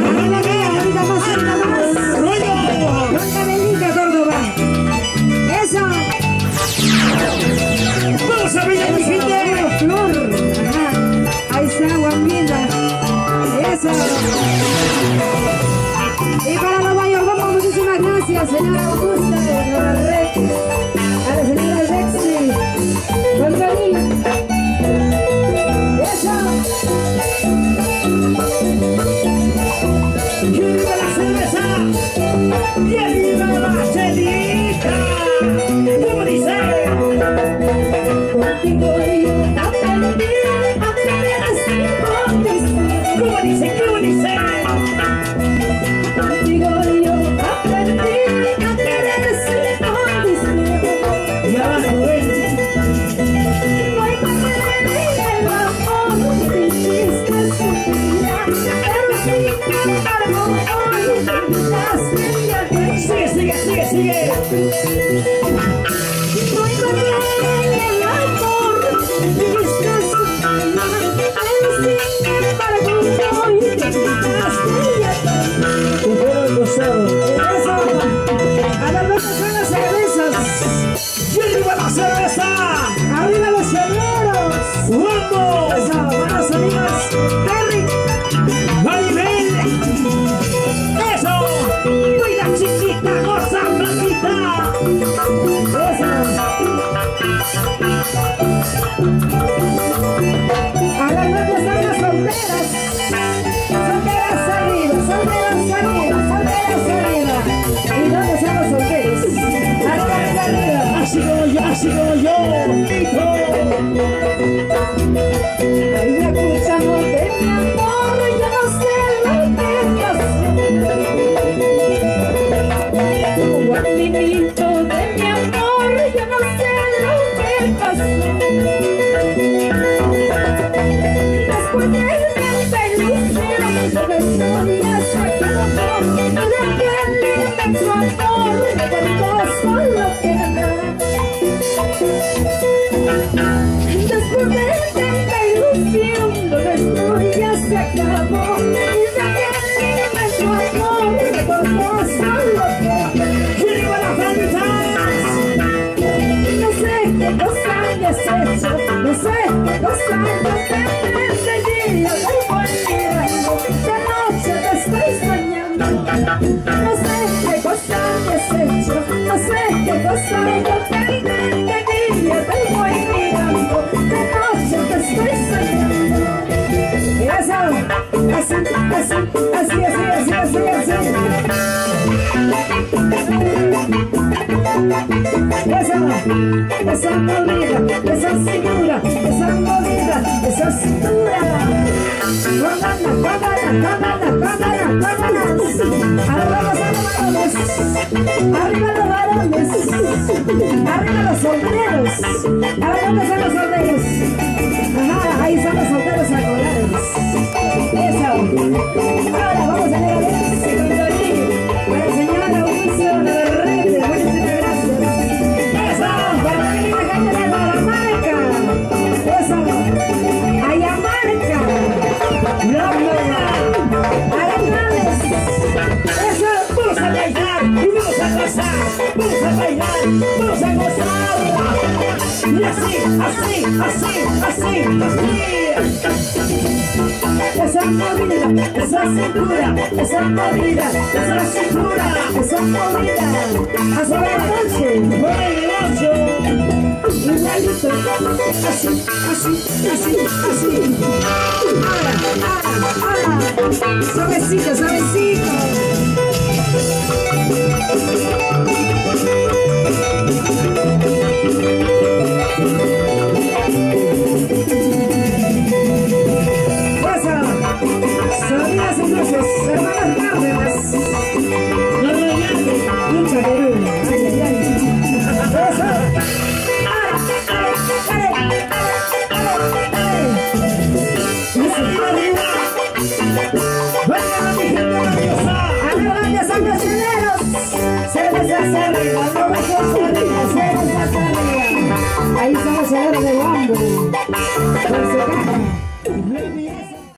Ahorita más, ahorita más. Con Carmelita Córdoba. Eso. Vamos a bailar, mi gente. Flor. Ajá. Ahí está, Guamila. Eso. Y para los mayordomos, muchísimas gracias, señora Augusta, señora Rex, a la señora Rexy, con cariño. Eso. ¡Y arriba la cerveza! ¡Y arriba la chelita! ¿Cómo dice? Contigo yo aprendí a querer sin condición. ¿Cómo dice? ¿Cómo dice? Contigo yo aprendí a querer sin condición. Y abajo ven. No hay manera de el amor que hiciste sufrir, pero sin embargo hoy me invitaste mi atención. Sigue, sigue. No hay manera de el amor que hiciste sufrir, pero sin embargo hoy me invitaste mi atención. Que fueron gozados. Eso, a las locas son las cervezas. ¡Y arriba la cerveza! Arriba los cheleros. ¡Vamos! Eso, buenos amigos. Terry, ¡Maribel! ¡Eso! ¡Cuida, chiquita! ¡Goza, flaquita! eso. A las locas son las solteras. Solteras arriba, solteras arriba, solteras arriba. ¿Y dónde están los solteros? Arriba, arriba, arriba. Así como yo, así como yo. ¡Hijo! Ay, me escuchamos de mi amor, yo no sé lo que pasó. Guatinito de mi amor, yo no sé lo que pasó. Después de tanta ilusión, toda historia se acabó. De aquel inmenso amor, cuando solo queda. Después de tanta ilusión, toda historia se acabó. Y de aquel inmenso amor, cuando solo queda. ¡Y arriba las cervezas! No sé qué cosa me has hecho, no sé qué cosa yo te pediría. Hoy voy mirando, de noche te estoy soñando. No sé qué cosa me has hecho, no sé qué cosa yo te pediría. Hoy voy mirando, de noche te estoy soñando. Eso, así. Esa movida, esa cintura, esa movida, esa cintura. Arriba los varones, arriba los solteros. A ver, ¿dónde están los solteros? Ajá, ahí están los solteros acolados. Eso. Ahora vamos a ver para la señora Augusto de Reyes. Muchísimas gracias. Eso, para que la gente de Guaramarca. Eso, Ayamarca. Arenales. Eso, ¡Vamos a bailar! ¡Y vamos a gozar! ¡Vamos a bailar! ¡Vamos a gozar! Y así. esa movida, esa cintura, esa movida, esa cintura, esa movida. Hacia la noche, igualito, así. Ahora, suavecito. Sonidas y luces, hermanas Cárdenas. ¡La radiante! Lucha Perú. Eso. Adelante, son los chilenos. Cervezas arriba, no me arriba, cervezas arriba. Ahí estamos a la hora de Wambo. Con su caja.